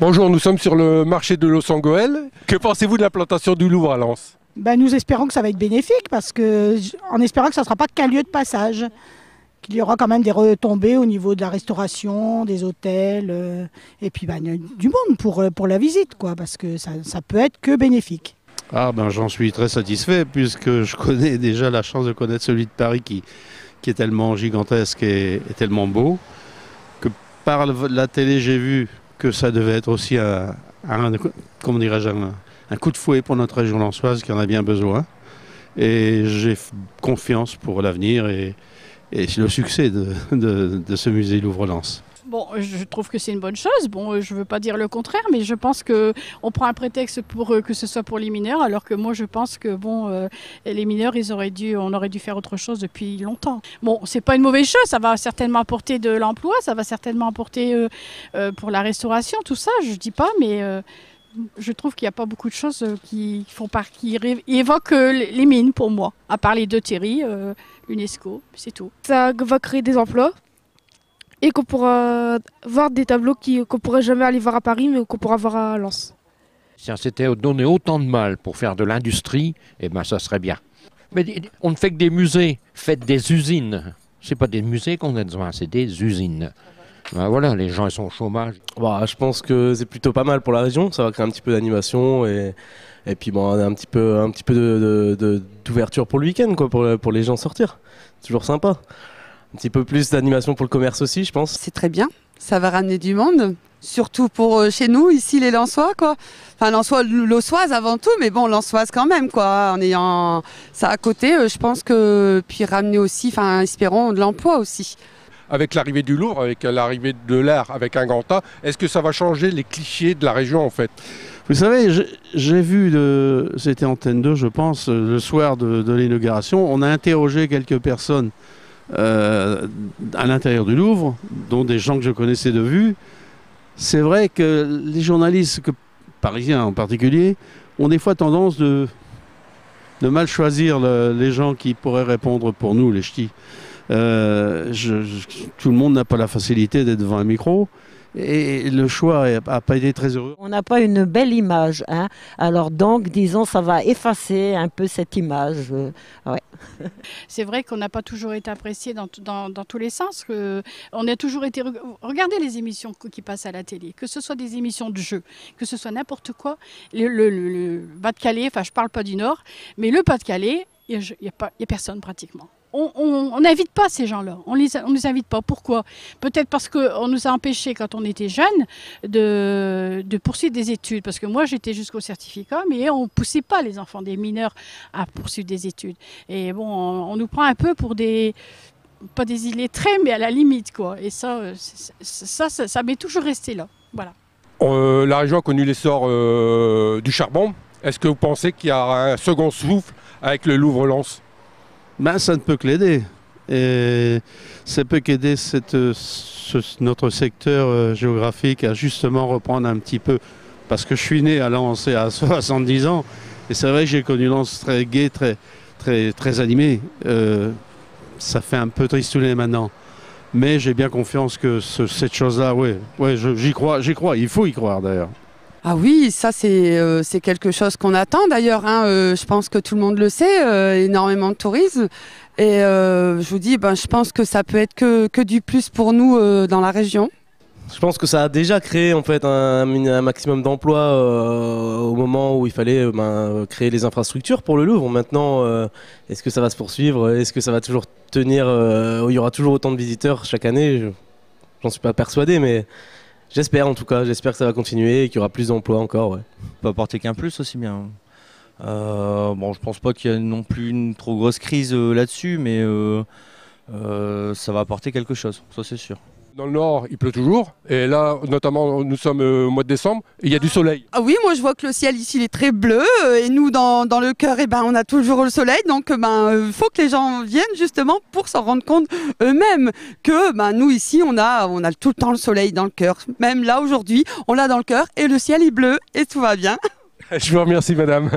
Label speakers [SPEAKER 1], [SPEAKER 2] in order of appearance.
[SPEAKER 1] Bonjour, nous sommes sur le marché de Los-Angoel. Que pensez-vous de l'implantation du Louvre à Lens?
[SPEAKER 2] Nous espérons que ça va être bénéfique, en espérant que ça ne sera pas qu'un lieu de passage, qu'il y aura quand même des retombées au niveau de la restauration, des hôtels, et puis du monde pour la visite, quoi, parce que ça peut être que bénéfique.
[SPEAKER 3] J'en suis très satisfait puisque je connais déjà la chance de connaître celui de Paris qui est tellement gigantesque et tellement beau que par la télé j'ai vu que ça devait être aussi comment dirais-je, un coup de fouet pour notre région lensoise qui en a bien besoin. Et j'ai confiance pour l'avenir et le succès de ce musée Louvre-Lens.
[SPEAKER 4] Bon, je trouve que c'est une bonne chose. Bon, je ne veux pas dire le contraire, mais je pense qu'on prend un prétexte pour que ce soit pour les mineurs, alors que moi je pense que les mineurs, on aurait dû faire autre chose depuis longtemps. Bon, c'est pas une mauvaise chose, ça va certainement apporter de l'emploi, ça va certainement apporter pour la restauration, tout ça, je dis pas, mais je trouve qu'il n'y a pas beaucoup de choses qui évoquent les mines pour moi, à part les deux Thierry, l'UNESCO, c'est tout.
[SPEAKER 5] Ça va créer des emplois. Et qu'on pourra voir des tableaux qu'on ne pourrait jamais aller voir à Paris, mais qu'on pourra voir à Lens.
[SPEAKER 6] Si on s'était donné autant de mal pour faire de l'industrie, ça serait bien. Mais on ne fait que des musées, faites des usines. Ce n'est pas des musées qu'on a besoin, c'est des usines. Voilà, les gens ils sont au chômage.
[SPEAKER 7] Je pense que c'est plutôt pas mal pour la région, ça va créer un petit peu d'animation et puis un petit peu d'ouverture pour le week-end, quoi, pour les gens sortir. C'est toujours sympa. Un petit peu plus d'animation pour le commerce aussi, je pense.
[SPEAKER 8] C'est très bien, ça va ramener du monde, surtout pour chez nous, ici les Lensois, quoi. Enfin, Lensoises avant tout, mais bon, Lensoises quand même, quoi. En ayant ça à côté, je pense que, puis ramener aussi, espérons, de l'emploi aussi.
[SPEAKER 1] Avec l'arrivée du Louvre, avec l'arrivée de l'art, avec un grand A, est-ce que ça va changer les clichés de la région en fait?
[SPEAKER 3] Vous savez, j'ai vu, c'était Antenne 2, je pense, le soir de l'inauguration, on a interrogé quelques personnes à l'intérieur du Louvre, dont des gens que je connaissais de vue. C'est vrai que les journalistes, parisiens en particulier, ont des fois tendance de mal choisir les gens qui pourraient répondre pour nous, les ch'tis. Tout le monde n'a pas la facilité d'être devant un micro. Et le choix n'a pas été très heureux.
[SPEAKER 9] On n'a pas une belle image, hein. Alors donc, disons, ça va effacer un peu cette image. Ouais.
[SPEAKER 4] C'est vrai qu'on n'a pas toujours été apprécié dans tous les sens. On a toujours été... Regardez les émissions qui passent à la télé, que ce soit des émissions de jeu, que ce soit n'importe quoi. Le Pas-de-Calais, je ne parle pas du Nord, mais le Pas-de-Calais, il n'y a personne pratiquement. On n'invite pas ces gens-là, on les invite pas. Pourquoi? Peut-être parce qu'on nous a empêchés quand on était jeunes de poursuivre des études. Parce que moi j'étais jusqu'au certificat, mais on ne poussait pas les enfants des mineurs à poursuivre des études. Et bon, on nous prend un peu pour pas des illettrés, mais à la limite, quoi. Et ça m'est toujours resté là. Voilà.
[SPEAKER 1] La région a connu l'essor du charbon. Est-ce que vous pensez qu'il y aura un second souffle avec le Louvre-Lens?
[SPEAKER 3] Ça ne peut que l'aider. Et ça peut qu'aider notre secteur géographique à justement reprendre un petit peu. Parce que je suis né à Lens à 70 ans. Et c'est vrai que j'ai connu Lens très gai, très animé. Ça fait un peu tristounet maintenant. Mais j'ai bien confiance que cette chose-là, j'y crois. Il faut y croire d'ailleurs.
[SPEAKER 8] Ah oui, ça c'est quelque chose qu'on attend d'ailleurs, hein. Je pense que tout le monde le sait, énormément de tourisme. Et je vous dis, je pense que ça peut être que du plus pour nous dans la région.
[SPEAKER 7] Je pense que ça a déjà créé en fait un maximum d'emplois au moment où il fallait créer les infrastructures pour le Louvre. Maintenant, est-ce que ça va se poursuivre? Est-ce que ça va toujours tenir? Il y aura toujours autant de visiteurs chaque année? J'en suis pas persuadé, mais... J'espère en tout cas, j'espère que ça va continuer et qu'il y aura plus d'emplois encore. Ouais.
[SPEAKER 10] Ça peut apporter qu'un plus aussi bien. Je pense pas qu'il y ait non plus une trop grosse crise là-dessus, mais ça va apporter quelque chose, ça c'est sûr.
[SPEAKER 1] Dans le nord, il pleut toujours. Et là, notamment, nous sommes au mois de décembre, et il y a du soleil.
[SPEAKER 8] Ah oui, moi je vois que le ciel ici il est très bleu. Et nous, dans le cœur, on a toujours le soleil. Donc, faut que les gens viennent justement pour s'en rendre compte eux-mêmes que nous ici, on a tout le temps le soleil dans le cœur. Même là, aujourd'hui, on l'a dans le cœur et le ciel est bleu et tout va bien.
[SPEAKER 1] Je vous remercie, madame.